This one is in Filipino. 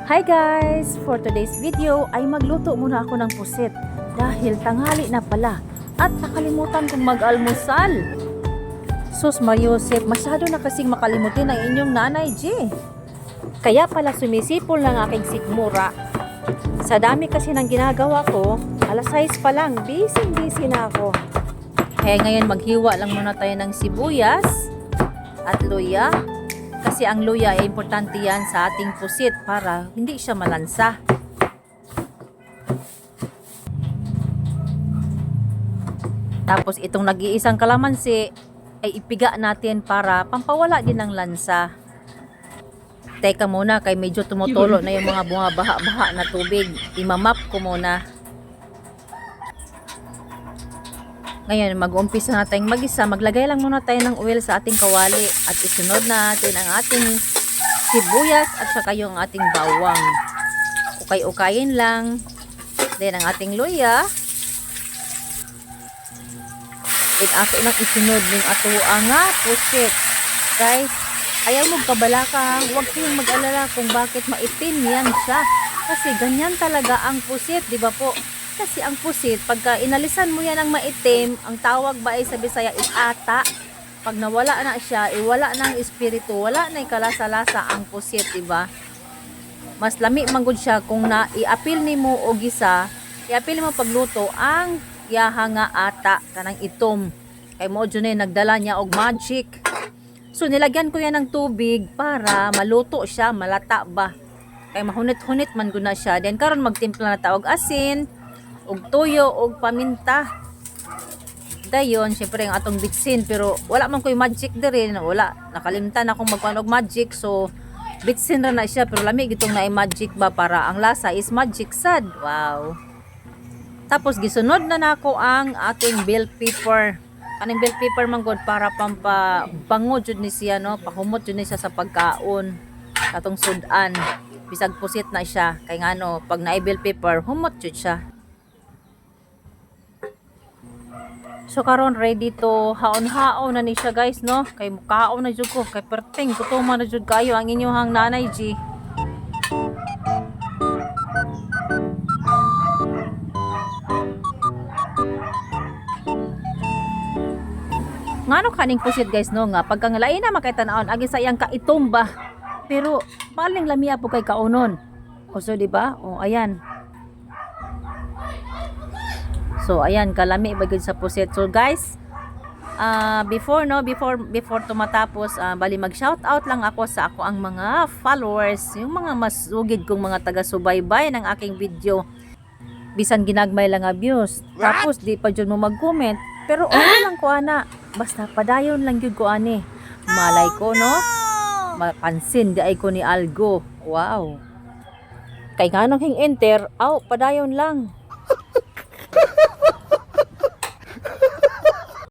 Hi guys! For today's video ay magluto muna ako ng pusit dahil tanghali na pala at nakalimutan kong mag-almusal. Sus Mariosep, masyado na kasing makalimutin ang inyong nanay G. Kaya pala sumisipol ng aking sikmura. Sa dami kasi ng ginagawa ko, alas 6 pa lang, busy na ako. Kaya ngayon maghiwa lang muna tayo ng sibuyas at luya. Kasi ang luya ay importante yan sa ating pusit para hindi siya malansa. Tapos itong nag-iisang kalamansi ay ipiga natin para pampawala din ng lansa. Teka muna, kay medyo tumutulo na yung mga bumabaha-baha na tubig. Imamap ko muna. Ngayon, mag-umpisa na tayong mag-isa. Maglagay lang muna tayo ng oil sa ating kawali at isunod natin ang ating sibuyas at saka yung ating bawang. Ukay-ukayin lang. Then, ang ating luya. At ato lang isunod ng ato ang pusit. Guys, ayaw magkabalaka. Huwag kayong mag-alala kung bakit maitim yan siya. Kasi ganyan talaga ang pusit, di ba po? Kasi ang pusit, pagka inalisan mo yan ng maitim, ang tawag ba ay sa Bisaya is ata. Pag nawala na siya, wala na ang espiritu, wala na yung kalasa-lasa ang pusit, diba? Mas lami manggod siya kung iapil ni mo o gisa, iapil mo pagluto ang yaha nga ata, kanang itom. Kay mo dyan nagdala niya og magic. So nilagyan ko yan ng tubig para maluto siya, malata ba. Kay mahunit-hunit man gud na siya. Then karon magtimpla na ta og asin, og toyo, og paminta. Dayon, syempre ang atong bitsin, pero wala man ko'y magic diri, wala. Nakalimtan akong magpanog magic, so bitsin ra na siya, pero lamig itong na magic ba para ang lasa is magic sad. Wow. Tapos gisunod na nako ang ating bell pepper. Kaning bell pepper man gud para pampabango jud ni siya, no, pahumot jud ni siya sa pagkaon. Katong sudan, bisag pusit na siya, kay ngano pag naay bell pepper, humot jud siya. So karon ready to haon-haon na ni siya guys, no? Kay mukaon na jud ko, kay perting tutuman na jud kayo ang inyong nanay G. Ngano kaning pusit guys, no, nga pagka lain na makita-naon agi sa iyang kaitumba. Pero paling lamia po kay kaunon. O so di ba? O ayan. So ayan, kalami bagay sa pusit. So guys, before tumatapos, bali mag-shout out lang ako sa ako ang mga followers, yung mga masugid kong mga taga-subaybay ng aking video. Bisan ginagmay lang views. Tapos di pa jud mo mag-comment, pero okay lang ko ana. Basta padayon lang jud ko ani. Malay ko, no? Mapansin di ay ko ni Algo. Wow. Kay kanang hing enter, padayon lang.